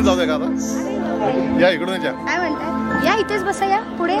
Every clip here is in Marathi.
जाऊ का आता? या इकडून या. काय म्हणताय? या इथेच बसा, या पुढे.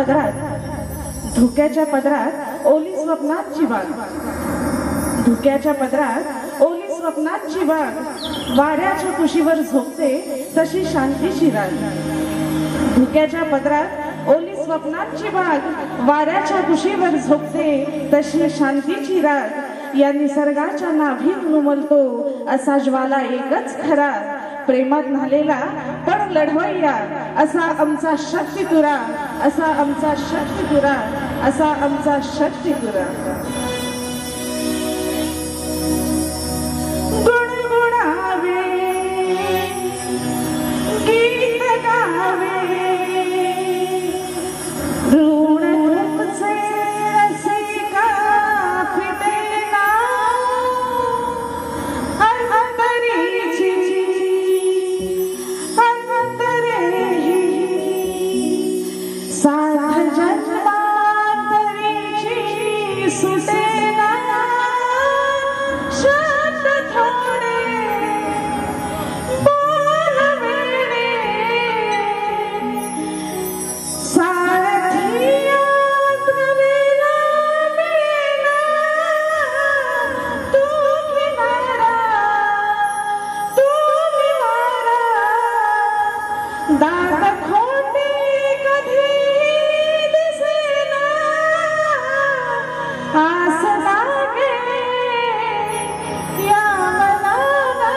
पदरात धुक्याच्या पदरात ओली स्वप्नांची बाग, धुक्याच्या पदरात ओली स्वप्नांची बाग, वाऱ्याच्या कुशीवर झोपते तशी शांतीची राग. धुक्याच्या पदरात ओली स्वप्नांची बाग, वाऱ्याच्या कुशीवर झोपते तशी शांतीची राग. या निसर्गाच्या नाभीत उमलतो असा ज्वाला एकच खरा, प्रेमात न्हालेला पण लढवय्या असा आमचा शक्तितुरा, असा आमचा शक्तितुरा, असा आमचा शक्तितुरा. गुणगुणावे गीत गावे ऋण तुमचे रसिका फिटेना अंतरीची अंतरेही साध जन्मांतरीची सुटेना शब्द थोडे बोलवेणे सारथियात वेला मिळेना तू किनारा तू किनारा दात खोटे कधी दिसेना आस लागे या मनाला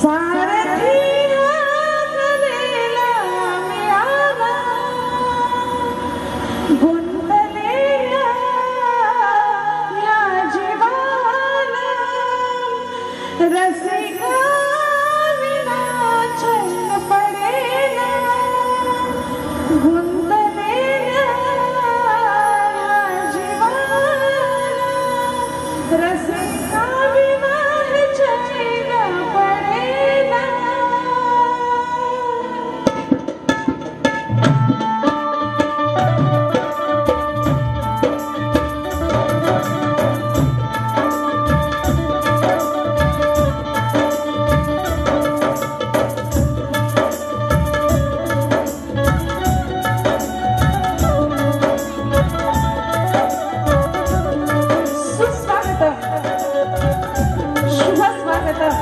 सारथियात वेला मिळाला गुंतलेल्या या जीवाला रसिका विना चैन पडेना गुंतलेल्या या जीवाला रसिका विना चैन पडेना. सुस्वागतम, शुभ स्वागतम,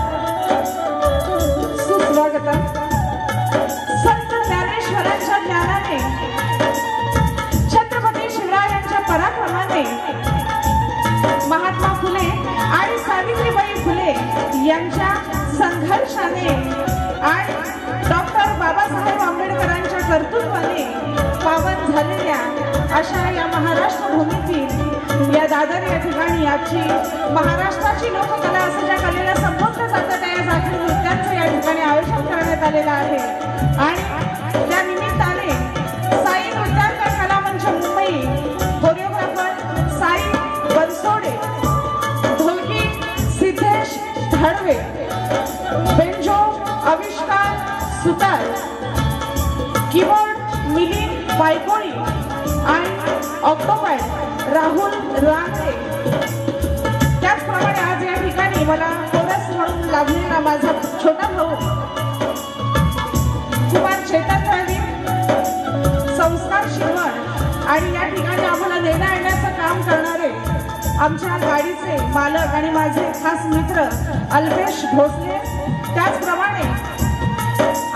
सुस्वागतम. संत ज्ञानेश्वरांच्या ज्ञानाने, छत्रपती शिवरायांच्या पराक्रमाने, महात्मा फुले आणि सावित्रीबाई फुले यांच्या संघर्षाने आणि डॉक्टर बाबासाहेब आंबेडकरांच्या कर्तृत्वाने पावन झालेल्या अशा या महाराष्ट्र भूमीतील या दादर या ठिकाणी आजची महाराष्ट्राची लोककला असं ज्या कलेला संबोधलं जातं त्या जाती नृत्यांचं या ठिकाणी आयोजन करण्यात आलेलं आहे. आणि त्या निमित्ताने साई नृत्यांतर कला मंच मुंबई, कोरिओग्राफर साई बनसोडे, ढोलकी सिद्धेश धडवे, बेंजो आविष्कार सुतार, कीबोर्ड मिलिंद बायकोळी आणि ऑक्टोपॅड राहुल रांगे. त्याचप्रमाणे आज या ठिकाणी मला कोरस म्हणून लाभलेला माझा छोटा भाऊ कुमार चेतन रावी, संस्कार शिवण आणि या ठिकाणी आम्हाला देण्या येण्याचं काम करणारे आमच्या गाडीचे मालक आणि माझे खास मित्र अल्पेश भोसले. त्याचप्रमाणे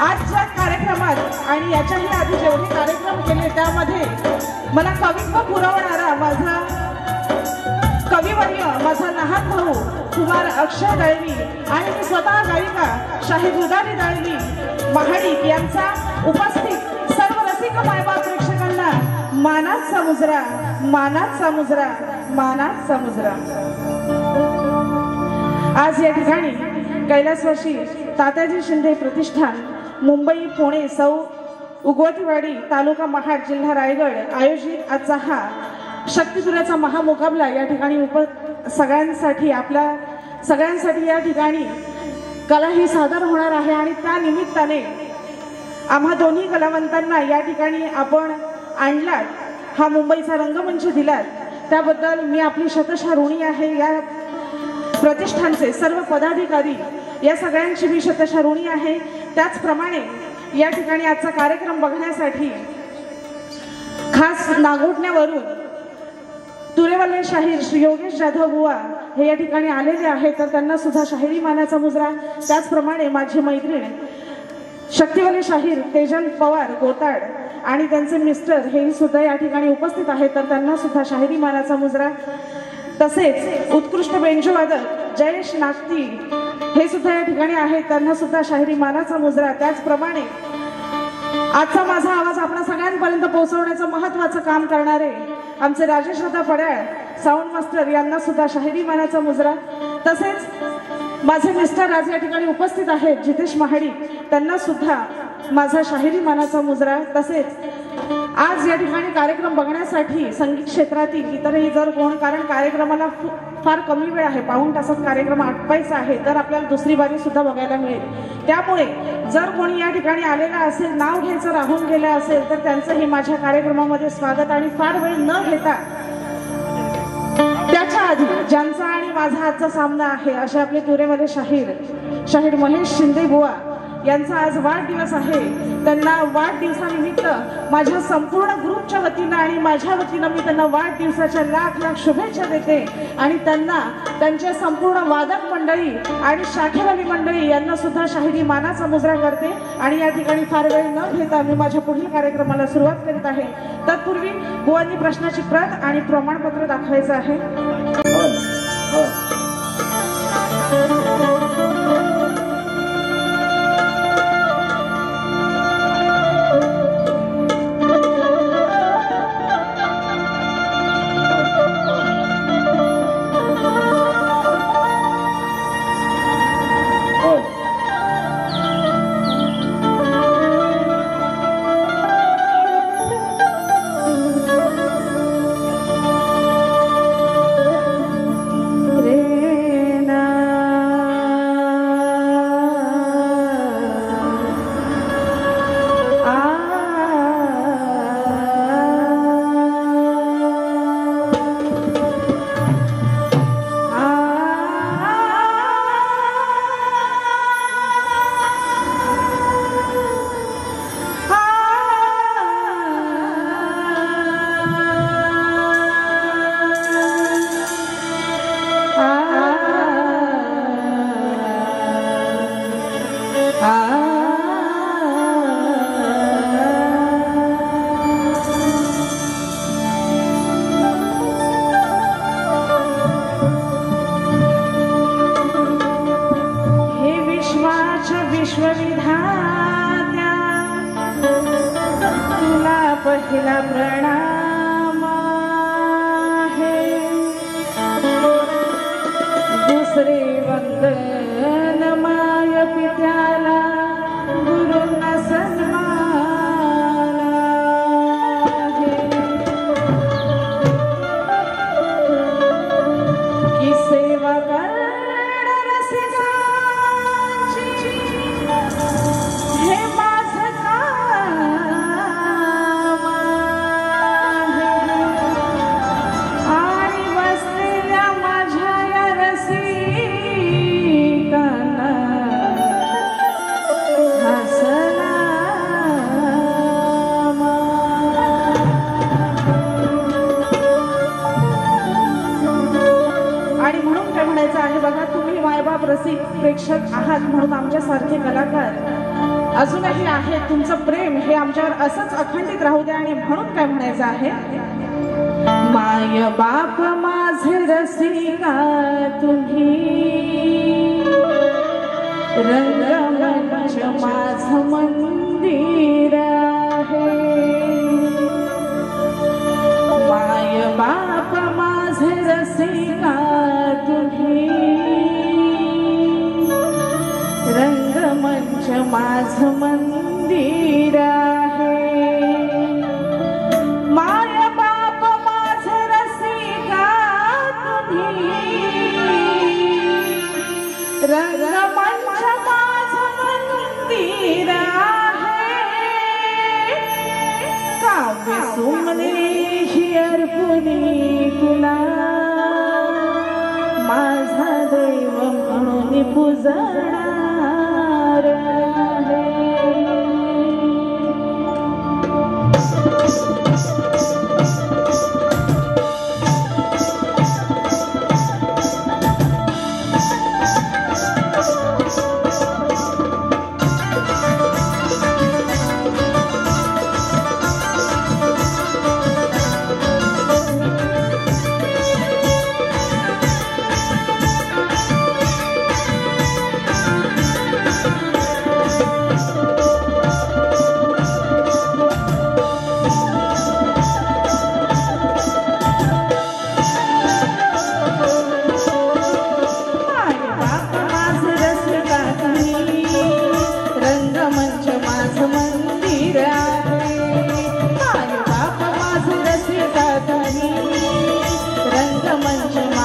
आजच्या कार्यक्रमात आणि याच्याही आधी जेवढे कार्यक्रम केले त्यामध्ये मला कवित्व पुरवणारा माझा कविवर्य, माझा लहान भाऊ कुमार अक्षय दळवी आणि मी स्वतः गायिका शाही दुधारी दळवी महाडिक यांचा उपस्थित सर्व रसिक मायबाप प्रेक्षकांना मानाचा मुजरा, मानाचा मुजरा, मानाचा मुजरा. आज या ठिकाणी कैलासवासी तात्याजी शिंदे प्रतिष्ठान मुंबई पुणे सौ उगवतीवाडी तालुका महाड जिल्हा रायगड आयोजित आजचा हा शक्तितुऱ्याचा महामुकाबला या ठिकाणी सगळ्यांसाठी आपल्या सगळ्यांसाठी या ठिकाणी कला ही सादर होणार आहे. आणि त्या निमित्ताने आम्हा दोन्ही कलावंतांना या ठिकाणी आपण आणलात, हा मुंबईचा रंगमंच दिलात त्याबद्दल मी आपली शतशः ऋणी आहे. या प्रतिष्ठानचे सर्व पदाधिकारी या सगळ्यांची मी शतशः ऋणी आहे. त्याचप्रमाणे या ठिकाणी आजचा कार्यक्रम बघण्यासाठी खास नागोठण्यावरून तुरेवाले शाहीर श्री योगेश जाधव बुवा हे या ठिकाणी आलेले आहेत, तर त्यांना सुद्धा शाहिरी मानाचा मुजरा. त्याचप्रमाणे माझी मैत्रीण शक्तिवाले शाहीर तेजन पवार गोताड आणि त्यांचे मिस्टर हेही सुद्धा या ठिकाणी उपस्थित आहेत, तर त्यांना सुद्धा शाहिरी मानाचा मुजरा. तसेच उत्कृष्ट बेंजोवादक जयेश नागती हे सुद्धा या ठिकाणी आहेत, त्यांना सुद्धा शाहिरी मानाचा मुजरा. त्याचप्रमाणे आजचा माझा आवाज आपल्या सगळ्यांपर्यंत पोहोचवण्याचं महत्त्वाचं काम करणारे आमचे राजेश दादा पड्याळ साऊंड मास्टर यांना सुद्धा शाहिरी मानाचा मुजरा. तसेच माझे मिस्टर आज या ठिकाणी उपस्थित आहेत जितेश महाडी, त्यांना सुद्धा माझा शाहिरी मानाचा मुजरा. तसेच आज या ठिकाणी कार्यक्रम बघण्यासाठी संगीत क्षेत्रातील इतरही जर कोण, कारण कार्यक्रमाला फार कमी वेळ आहे, पाऊण तासात कार्यक्रम आटपायचा आहे, तर आपल्याला दुसरी बारी सुद्धा बघायला मिळेल. त्यामुळे जर कोणी या ठिकाणी आलेला असेल, नाव घ्यायचं राहून गेलं असेल, तर त्यांचंही माझ्या कार्यक्रमामध्ये स्वागत. आणि फार वेळ न घेता त्याच्या आधी ज्यांचा आणि माझा आजचा सामना आहे असे आपले तुरेवाले शाहीर महेश शिंदे बुवा यांचा आज वाढदिवस आहे. त्यांना वाढदिवसानिमित्त माझ्या संपूर्ण ग्रुपच्या वतीनं आणि माझ्या वतीनं मी त्यांना वाढदिवसाच्या लाख लाख शुभेच्छा देते. आणि त्यांना त्यांच्या संपूर्ण वादक मंडळी आणि शाखेवाली मंडळी यांना सुद्धा शाहिरी मानाचा मुजरा करते. आणि या ठिकाणी फार वेळ न घेता मी माझ्या पुढील कार्यक्रमाला सुरुवात करीत आहे. तत्पूर्वी बुवांनी प्रश्नाची प्रत आणि प्रमाणपत्र दाखवायचं आहे. विश्वविधात्या तुला पहिला प्रणाम आहे, दुसरे वंदन माय पित्याला गुरूंना सन्मान आहे, की सेवा कर रसिक प्रेक्षक आहात म्हणून आमच्यासारखे कलाकार अजूनही आहेत. तुमचं प्रेम हे आमच्यावर असंच अखंडित राहू द्या. आणि म्हणून काय म्हणायचं आहे, माय बाप माझे रसिका तुम्ही, रंगमंच माझं मंदिर आहे, माय बाप माझे रसिका तुम्ही, रंगमंच माझं मंदिर आहे, माय बाप माझं रसिका तुम्ही, रंगमंच माझं मंदिर आहे, काव्य सुमने ही अर्पुनी तुला, माझा दैव म्हणून पूजणार आहे.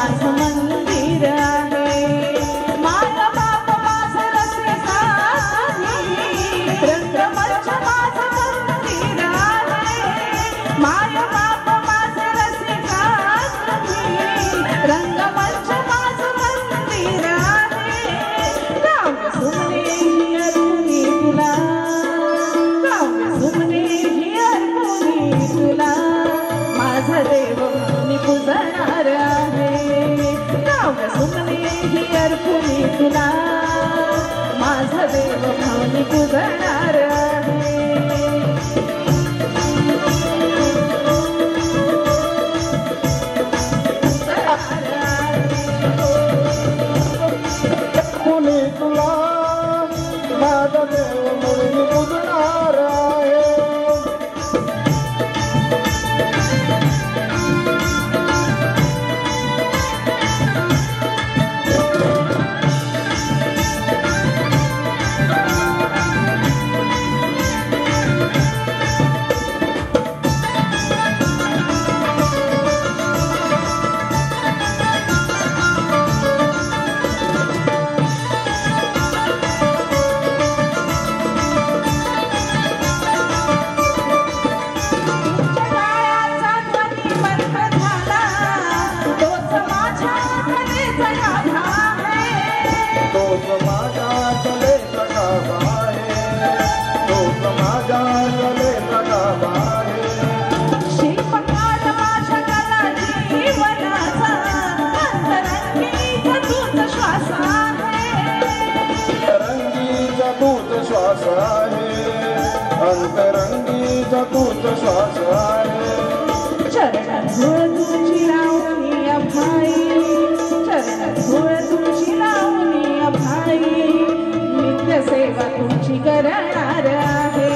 माझं मंदिर आहे माय बाप माझं रसिकासाठी रंगमंच माझं मंदिर आहे माय बाप माझं रसिकासाठी रंगमंच माझं मंदिर आहे गाव सुमने ही अर्पुनी तुला गाव सुमने ही अर्पुनी तुला माझा देव मी पूजणार आहे गाव सुमने ही अर्पुनी तुला माझा देव मी पूजणार आहे कुणी तुला माझा देव म्हणून पूजणार आहे अंतरंगीचा तूच श्वास आहे चरण धूळ तुझी लावणी अभाई चरण धूळ तुझी लावणी अभाई नित्य सेवा तुझी करणार आहे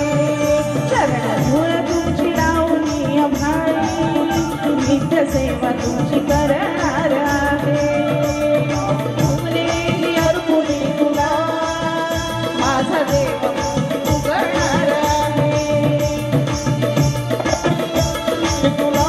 चरण धूळ तुझी लावणी अभाई नित्य सेवा तुझी करणार आहे तुमने ही अर्पुनी तुला माझा देव करणार आहे तुला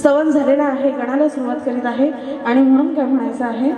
स्तवन झालेला आहे, गणाला सुरुवात करीत आहे आणि म्हणून काय म्हणायचं आहे,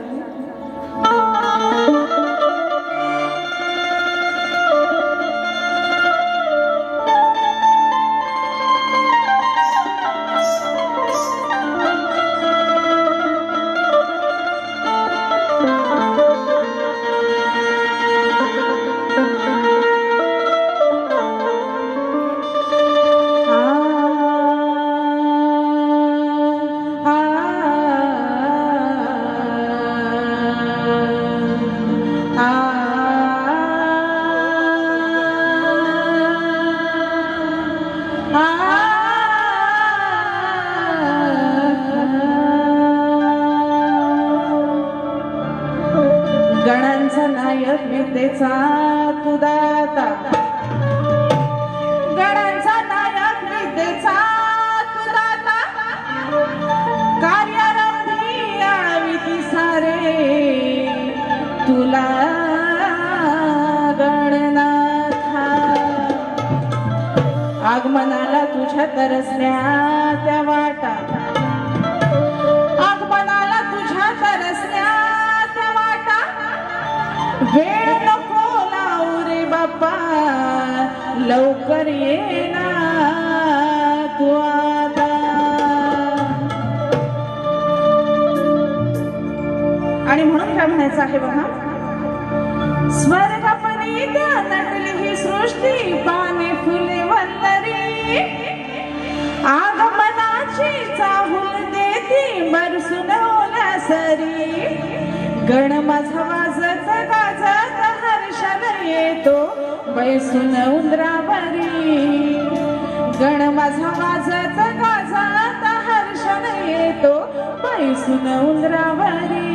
गणांचा नायक विद्येचा तू दाता, गणांचा नायक विद्येचा तू दाता, कार्यारंभी आळविती सारे तुला गणनाथा, आगमनाला तुझ्या तरसल्या त्या वाटा, आगमनाला तुझ्या तरसल्या वेळ नको लावू रे बाप्पा, लवकर ये ना तू आता. आणि म्हणून काय म्हणायचं आहे बघा, स्वर्गपणी त्या नटली ही सृष्टी, पाने फुले वल्लरी, आगमनाची चाहूल देती बरसून ओलासरी, गण माझा वाजत गाजत हर्षाला येतो बैसून उंदरावरी, गण माझा वाजत गाजत हर्षाला येतो बैसून उंदरावरी.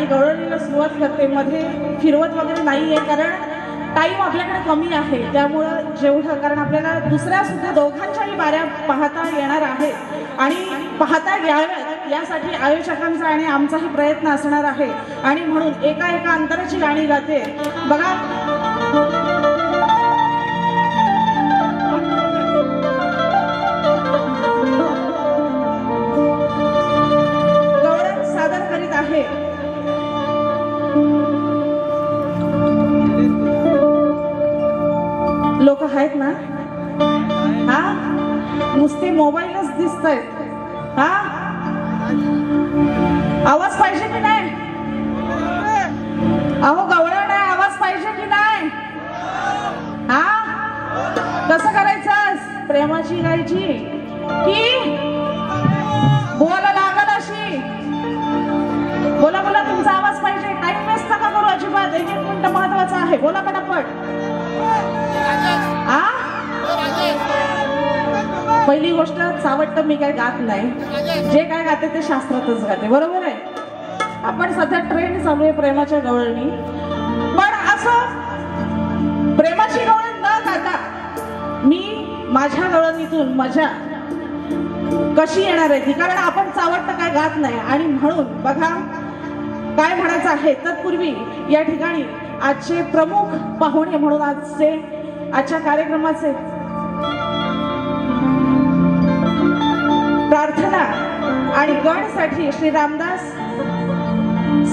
आणि गवळणीला सुरुवात करते. मध्ये फिरवत वगैरे नाहीये, कारण टाईम आपल्याकडे कमी आहे. त्यामुळं जेवढं, कारण आपल्याला दुसऱ्या सुद्धा दोघांच्याही बाऱ्या पाहता येणार आहे आणि पाहता याव्यात यासाठी आयोजकांचा आणि आमचाही प्रयत्न असणार आहे. आणि म्हणून एका अंतराची गाणी गाते बघा. गवळण सादर करीत आहे लोक आहेत ना, हा नुसते मोबाईलच दिसत आहेत. हा आवाज पाहिजे की नाही? अहो गवळण आहे, आवाज पाहिजे की नाही? हा कसं करायचं? प्रेमाची गायची की बोला लागल अशी? बोला बोला, तुमचा आवाज पाहिजे. टाइम वेस्ट नका करू अजिबात. 1 मिनिट महत्वाचं आहे. बोला पटापट. पहिली गोष्ट, चावटतं मी काय गात नाही. जे काय गाते ते शास्त्रातच गाते, बरोबर आहे. आपण सध्या ट्रेंड चालू आहे प्रेमाच्या गवळणी, पण असं प्रेमाची गवळण न गाता मी माझ्या गवळणीतून मजा कशी येणार आहे ती, कारण आपण चावटतं काय गात नाही. आणि म्हणून बघा काय म्हणायचं आहे. तत्पूर्वी या ठिकाणी आजचे प्रमुख पाहुणे म्हणून आजच्या कार्यक्रमाचे प्रार्थना आणि गणसाठी श्री रामदास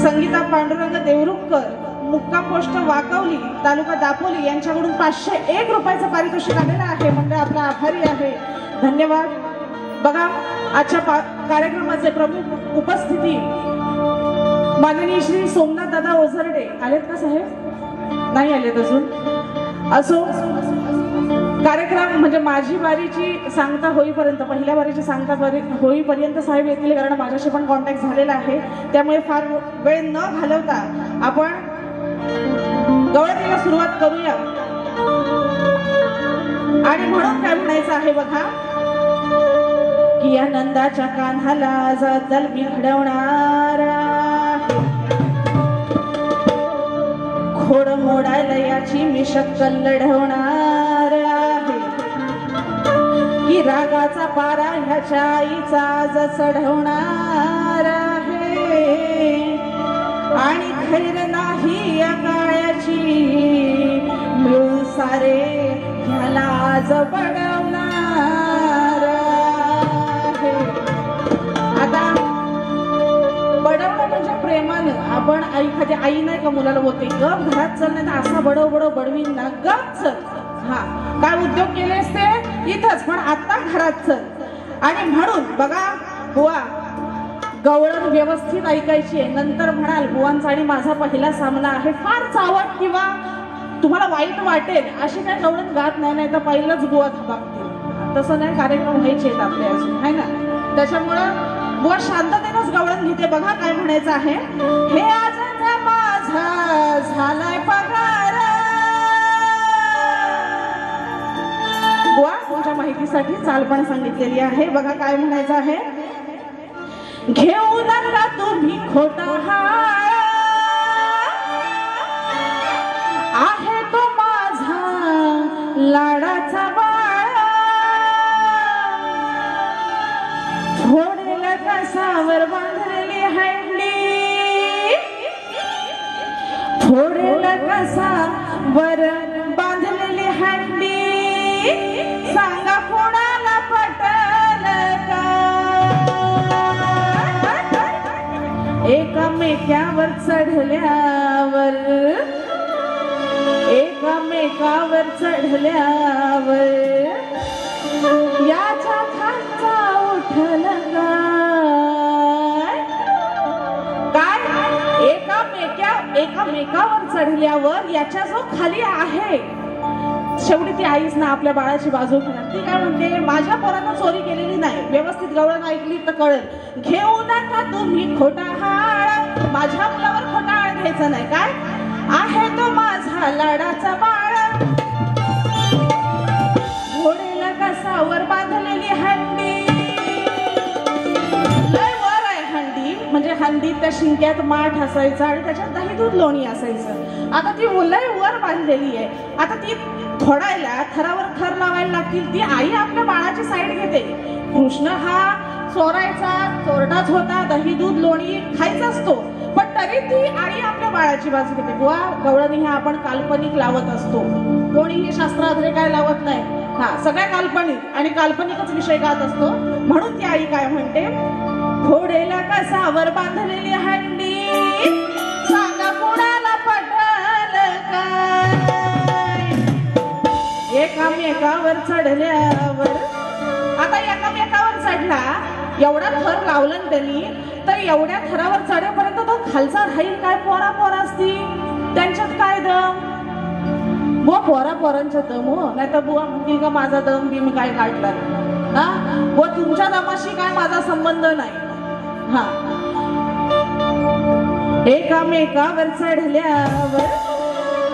संगीता पांडुरंग देवरुखकर, मुक्काम पोस्ट वाकवली, तालुका दापोली यांच्याकडून 501 रुपयाचं पारितोषिक आलेलं आहे. मंडळ आपला आभारी आहे. धन्यवाद. बघा आजच्या कार्यक्रमाचे प्रमुख उपस्थिती माननीय श्री सोमनाथ दादा ओझरडे. आलेत का साहेब? नाही आलेत अजून. असो, कार्यक्रम म्हणजे माझी बारीची सांगता होईपर्यंत, पहिल्या बारीची सांगता होईपर्यंत साहेब येतील, कारण माझ्याशी पण कॉन्टॅक्ट झालेला आहे. त्यामुळे फार वेळ न घालवता आपण गवळणीला सुरुवात करूया. आणि म्हणून काय म्हणायचं आहे बघा की या नंदाच्या कान्हाला जल मी घडवणारा, खोड मोडायला याची मी शक्कल लढवणार आहे, की रागाचा पारा ह्याच्या आईचा आज चढवणार आहे. आणि खैर नाही या काळ्याची मिळून सारे ह्याला आज बडवणार आहे. आता बडवणं म्हणजे प्रेमानं. आपण एखादी आई नाही का मुलाला बोलते गप घरात चल, नाही तर असा बडव बडव बडवीन ना, गप चल. हा काय उद्योग केलेस ते इथंच, पण आता घरात चल. आणि म्हणून बघा बुवा, गवळण व्यवस्थित ऐकायची आहे. नंतर म्हणाल बुवांचा आणि माझा पहिला सामना आहे, फार चावट किंवा तुम्हाला वाईट वाटेल अशी काय गवळण गात नाही, नाही तर पहिलंच बुवा धबाकतील. तसं नाही, कार्यक्रम व्हायचे आहेत आपले अजून, आहे ना. त्याच्यामुळं बुवा शांततेनंच गवळण घेते. बघा काय म्हणायचं आहे. हे आज माझा झालाय पगार. बुवा तुमच्या माहितीसाठी चाल पण सांगितलेली आहे. बघा काय म्हणायचं आहे. घेऊ नका तुम्ही खोटा हार, आहे तो माझा लाडाचा बाळ. फोडेल कसावर बांधलेली हंडी, फोडेल कसावर बांधलेली हंडी, सांगा कोणाला पटल का. एकामेकावर चढल्यावर, एकामेकावर चढल्यावर याच्या खालचा उठल काय. एकामेकावर चढल्यावर याच्या जो खाली आहे, शेवटी ती आईच ना आपल्या बाळाची बाजू घेणार. ती काय म्हणते, माझ्या पोरानं चोरी केलेली नाही. व्यवस्थित गवळण ऐकली तर कळेल. घेऊ नका तुम्ही खोटा हाळ, माझ्या मुलावर खोटा हाळ घ्यायचा नाही. काय आहे तो माझा लाडाचा बाळ, घोडेला कसावर बांधलेली हंडी. लय वर आहे हंडी, म्हणजे हंडीत त्या शिंक्यात माठ असायचा आणि त्याच्यात दही दूध लोणी असायचं. आता ती मुलंही वर बांधलेली आहे. आता ती थोडायला थरावर थर लावायला लागतील. ती आई आपल्या बाळाची साईड घेते. कृष्ण हा चोरायचा चोरटाच होता, दही दूध लोणी खायचा असतो, पण तरी ती आई आपल्या बाळाची बाजू घेते. बुवा गवळणी हे आपण काल्पनिक लावत असतो, कोणीही शास्त्राद्रे काय लावत नाही. हा सगळ्या काल्पनिक आणि काल्पनिकच विषय गात असतो. म्हणून ती आई काय म्हणते, घोडेला कसावर बांधलेली हंडी सांगा कोणाला पटल काय. एकामेकावर चढल्यावर, आता एकामेकावर चढला, एवढा थर लावला त्यांनी, तर एवढ्या थरावर चढेपर्यंत तो खालचा राहील काय. पोरा पोरा असती त्यांच्यात काय दम. बुवा पोरा पोरांच्या दम हो, नाही तर बुवा म्हणतील का माझा दम बी मी काय काढला हा. बुवा तुमच्या दमाशी काय माझा संबंध नाही. हा एकामेकावर चढल्यावर,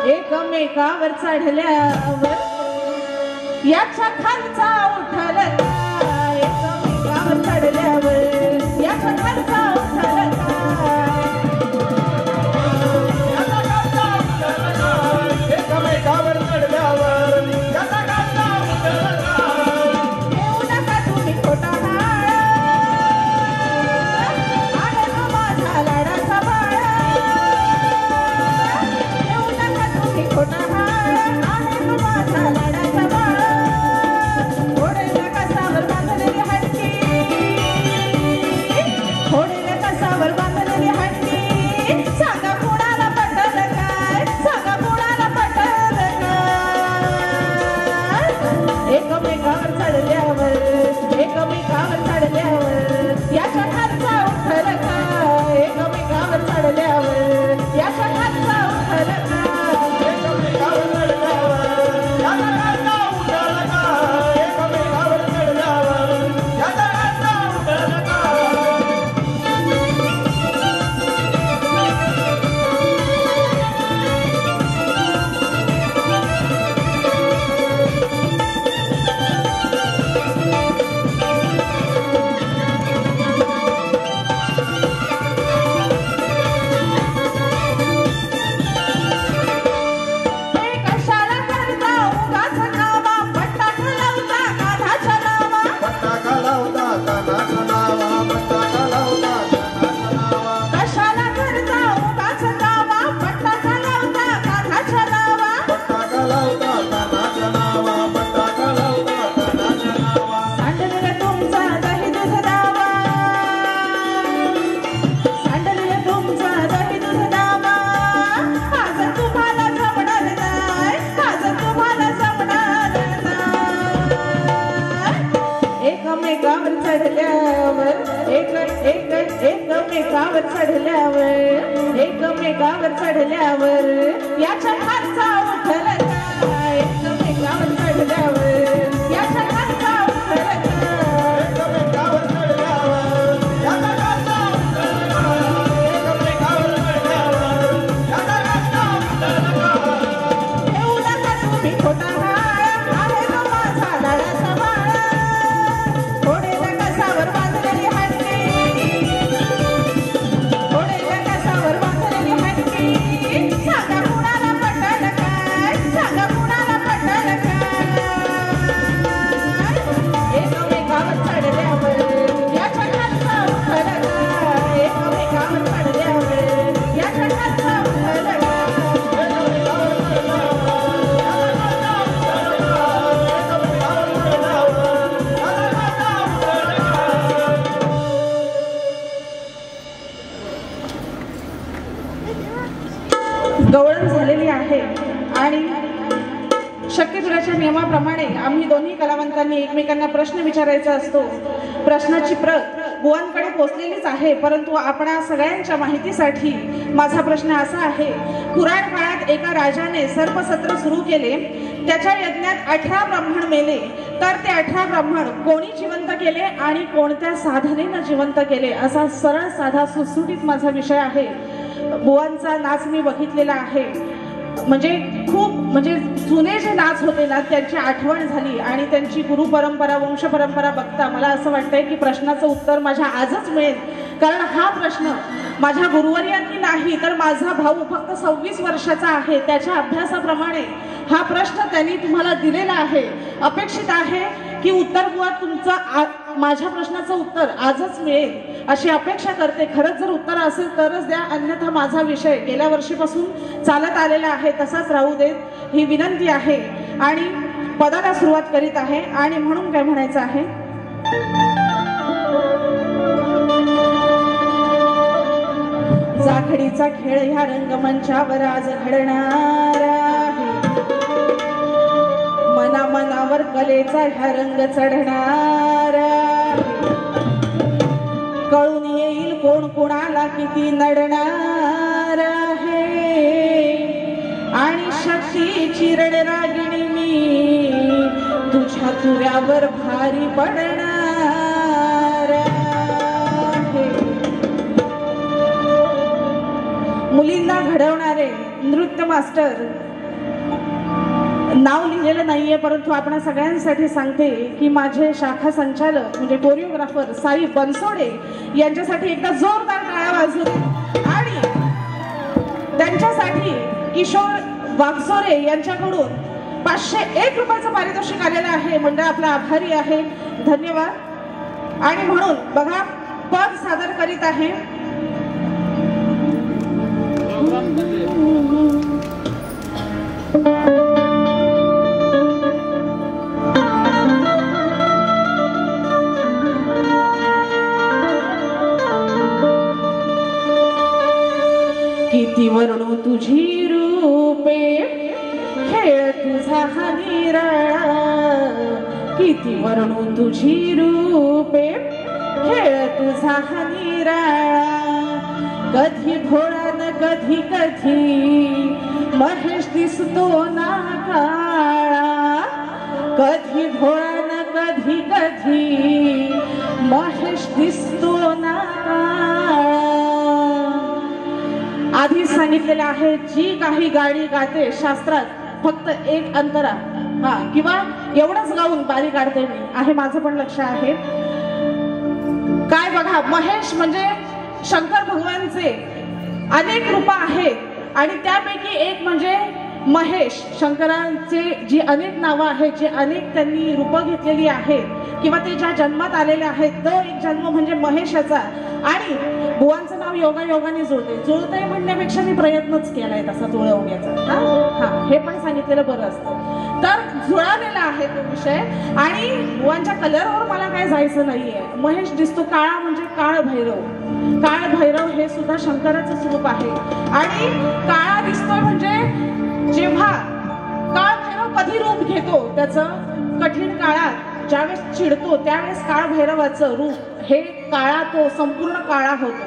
एकमेकावर चढल्यावर याच्या खालचा उठल काय. एकमेकावर चढल्यावर याच्या खालचा उठल काय. एकमेकावर चढल्यावर याचा गाता उठल काय. येऊ नका तुम्ही खोटा हाळ, आहे ना माझा लाडाचा बाळ. येऊ नका तुम्ही खोटा हाळ, आहे ना माझा लाडाचा बाळ. घोडेला कसावर बांधलेली हंडी, घोडेला कसावर बांधलेली हंडी सांगा कोणाला पटल काय. सांगा कोणाला पटल काय. एकमेकावर चढल्यावर, एकमेकावर चढल्यावर याच्या खालचा उठल काय. एकमेकावर चढल्यावर याच्या खालचा उठल काय. एकमेकावर चढल्यावर याचा गाता उठल काय. एकमेकावर चढल्यावर याचा गाता उठल काय. कशाला करता उगाच नावा, पट्टा घालवता कान्हाच्या नावा. पट्टा घालवता कानाचा नावा, पट्टा घालवता कानाचा नावा. कशाला करता उगाच नावा, पट्टा घालवता कान्हाच्या नावा. पट्टा घालवता कानाचा नावा, पट्टा घालवता कानाचा नावा. सांडलेलं तुमचा दही दूध दावा, सांडलेलं तुमचा दही दूध दावा. आज तुम्हाला जमणार नाही, आज तुम्हाला जमणार नाही. एकमेकावर चढल्यावर, एकमेकावर चढल्यावर, एकमेकावर चढल्यावर याच्या खालचा उठल काय. एकमेकावर चढल्यावर याच्या खालचा उठल काय. एकमेकावर चढल्यावर याचा गाता उठल काय. एकमेकावर चढल्यावर याचा गाता उठल काय. येऊ नका तुम्ही खोटा हाळ, आहे ना माझा लाडाचा बाळ. घोडेला कसावर बांधलेली हंडी, घोडेला कसावर बांधलेली हंडी सांगा कुणाला पटल काय. सांगा कुणाला पटल काय. एकमेकावर चढल्यावर याच्या खालचा उठल काय. एकमेकावर चढल्यावर याच्या खालचा उठल काय. गवळण झालेली आहे आणि शक्यतुलाच्या नियमाप्रमाणे आम्ही दोन्ही कलावंतांनी एकमेकांना प्रश्न विचारायचा असतो. प्रश्नाची प्रत बुवांकडे पोचलेलीच आहे, परंतु आपणा सगळ्यांच्या माहितीसाठी माझा प्रश्न असा आहे. पुराण काळात एका राजाने सर्पसत्र सुरू केले. त्याच्या यज्ञात 18 ब्राह्मण मेले. तर ते 18 ब्राह्मण कोणी जिवंत केले आणि कोणत्या साधनेनं जिवंत केले, असा सरळ साधा सुटसुटीत माझा विषय आहे. बुवांचा नाच मी बघितलेला आहे. म्हणजे खूप म्हणजे जुने जे नाच होते ना त्यांची आठवण झाली आणि त्यांची गुरु परंपरा वंश परंपरा बघता मला असं वाटतंय की प्रश्नाचं उत्तर माझ्या आजच मिळेल. कारण हा प्रश्न माझ्या गुरुवर्यांनी नाही तर माझा भाऊ फक्त 26 वर्षाचा आहे त्याच्या अभ्यासाप्रमाणे हा प्रश्न त्यांनी तुम्हाला दिलेला आहे. अपेक्षित आहे की उत्तर बुवा तुमचं माझ्या प्रश्नाचं उत्तर आजच मिळेल अशी अपेक्षा करते. खरंच जर उत्तर असेल तरच द्या, अन्यथा माझा विषय गेल्या वर्षीपासून चालत आलेला आहे तसाच राहू देत ही विनंती आहे. आणि पदाला सुरुवात करीत आहे आणि म्हणून काय म्हणायचं आहे. जाखडीचा खेळ ह्या रंगमंचावर आज घडणार आहे. मनामनावर कलेचा ह्या रंग चढणार आहे. कळून येईल कोण कोणाला किती नडणार आहे. आणि शक्तीची रणरागिणी मी तुझ्या तुऱ्यावर भारी पडणार आहे. मुलींना घडवणारे नृत्य मास्टर नाव लिहिलेलं नाहीये परंतु आपण सगळ्यांसाठी सांगते की माझे शाखा संचालक म्हणजे कोरिओग्राफर साई बनसोडे यांच्यासाठी एकदा जोरदार टाळ्या वाजू दे. आणि त्यांच्यासाठी किशोर वागसोरे यांच्याकडून 501 रुपयाचं पारितोषिक आलेलं आहे. मंडळ आपला आभारी आहे, धन्यवाद. आणि म्हणून बघा पद सादर करीत आहे किती वर्णू तुझी रूपे खेळ तुझा हा निराळा. किती वर्णू तुझी रूपे खेळ तुझा हा निराळा. कधी भोळा न कधी कधी महेश दिसतो ना काळा. कधी भोळा न कधी कधी महेश दिसतो ना काळा. आधीच सांगितलेलं आहे जी काही गाणी गाते शास्त्रात फक्त एक अंतरा किंवा एवढंच गाऊन बारी काढते मी आहे माझं पण लक्ष आहे. काय बघा महेश म्हणजे शंकर भगवानचे अनेक रूप आहेत आणि त्यापैकी एक म्हणजे महेश. शंकरांचे जी अनेक नावं आहेत जी अनेक त्यांनी रूपं घेतलेली आहेत किंवा ते ज्या जन्मात आलेले आहेत तो एक जन्म म्हणजे महेशाचा. आणि बुवांचं नाव योगायोगाने जुळतंय म्हणण्यापेक्षा मी प्रयत्नच केलाय तसा जुळवण्याचा. हे पण सांगितलेलं बरं असतं. तर जुळवलेला आहे तो विषय. आणि बुवांच्या कलरवर मला काय जायचं नाहीये. महेश दिसतो काळा म्हणजे काळ भैरव. काळ भैरव हे सुद्धा शंकराचं स्वरूप आहे. आणि काळा दिसतोय म्हणजे जेव्हा काळ भैरव कधी रूप घेतो त्याचं कठीण काळात ज्यावेळेस चिडतो त्यावेळेस काळ भैरवाचं रूप हे काळा तो संपूर्ण काळा होतो.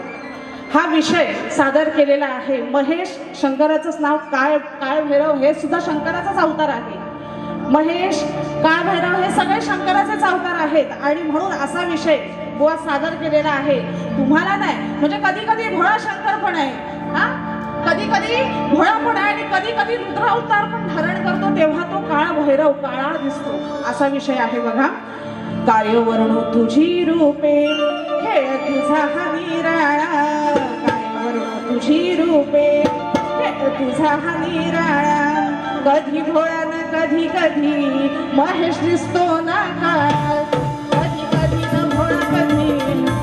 हा विषय सादर केलेला आहे. महेश शंकराचंच नाव. काळ भैरव हे सुद्धा शंकराचाच अवतार आहे. महेश काळ भैरव हे सगळे शंकराचेच अवतार आहेत. आणि म्हणून असा विषय बुवा सादर केलेला आहे. तुम्हाला नाही म्हणजे कधी कधी भोळा शंकर पण आहे, कधी कधी भोळा पण आहे आणि कधी कधी रुद्रावतार पण धारण करतो तेव्हा तो काळा भैरव काळा दिसतो. असा विषय आहे बघा. कार्यवर्णू तुझी रूपे खेळ तुझा हा निराळा. कार्यवर्णू तुझी रूपे खेळ तुझा हा निराळा. कधी भोळा न कधी कधी महेश दिसतो ना काळा. कधी कधी न भोळा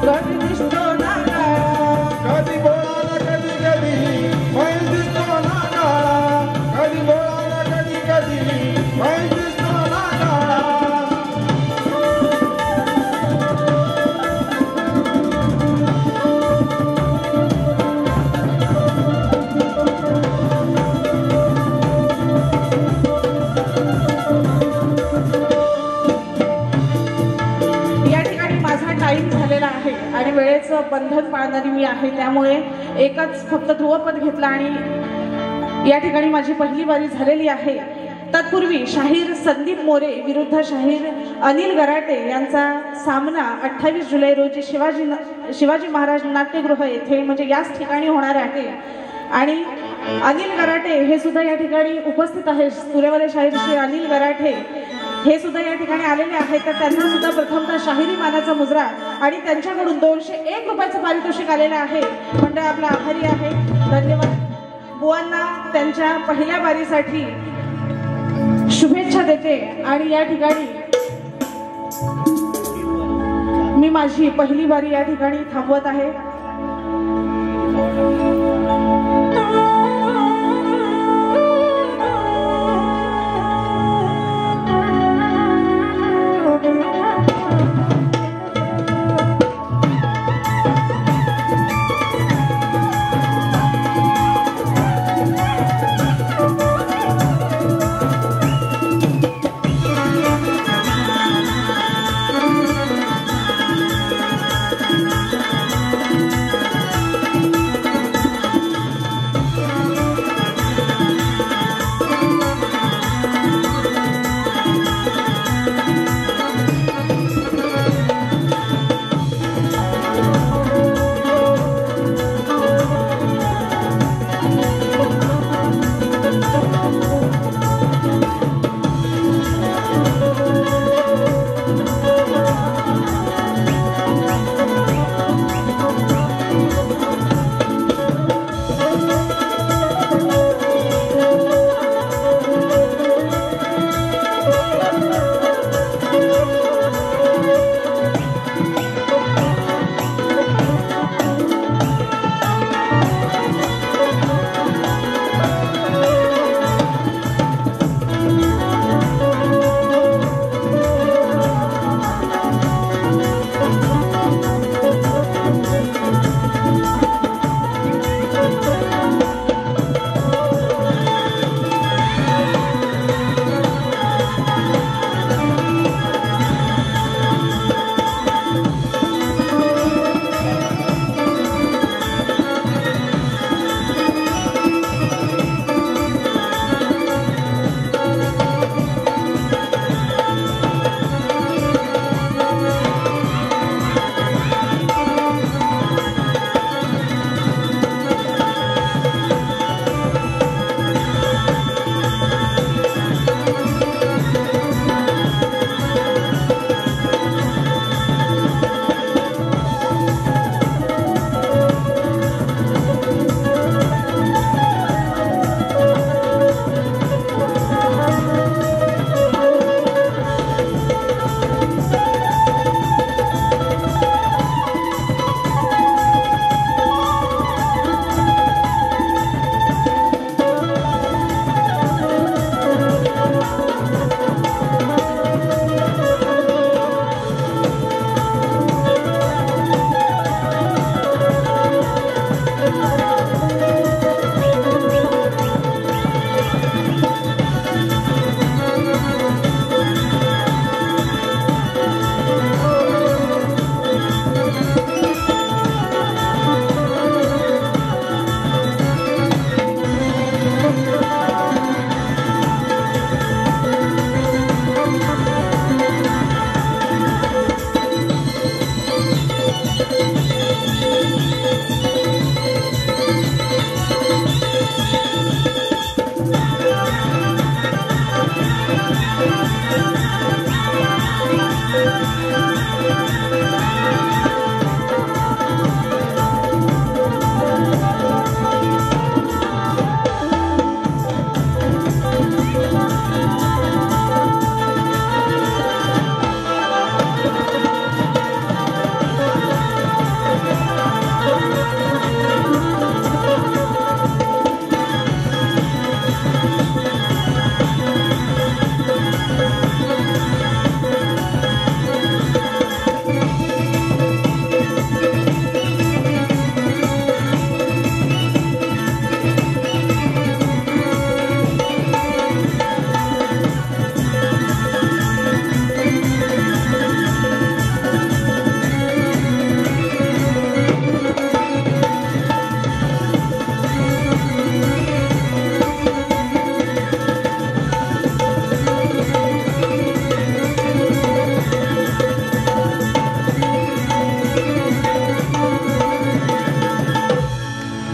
कधी दिसतो ना काळा. कधी भोळा न कधी कधी महेश दिसतो ना काळा. कधी भोळा न कधी कधी महेश दिसतो ना काळा. आणि वेळेचं बंधन पाळणारी मी आहे त्यामुळे एकच फक्त ध्रुवपद घेतला आणि या ठिकाणी माझी पहिली बारी झालेली आहे. तत्पूर्वी शाहीर संदीप मोरे विरुद्ध शाहीर अनिल गराटे यांचा सामना 28 जुलै रोजी शिवाजी महाराज नाट्यगृह येथे म्हणजे याच ठिकाणी होणार आहे. आणि अनिल गराटे हे सुद्धा या ठिकाणी उपस्थित आहेत. तुरेवाले शाहीर श्री अनिल गराटे हे सुद्धा या ठिकाणी आलेले आहेत. तर त्यांना सुद्धा प्रथमतः शाहिरी मानाचा मुजरा आणि त्यांच्याकडून 201 रुपयाचं पारितोषिक आलेलं आहे. मंडळ आपला आभारी आहे. धन्यवाद. बुवांना त्यांच्या पहिल्या बारीसाठी शुभेच्छा देते आणि या ठिकाणी मी माझी पहिली बारी या ठिकाणी थांबवत आहे.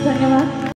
धन्यवाद.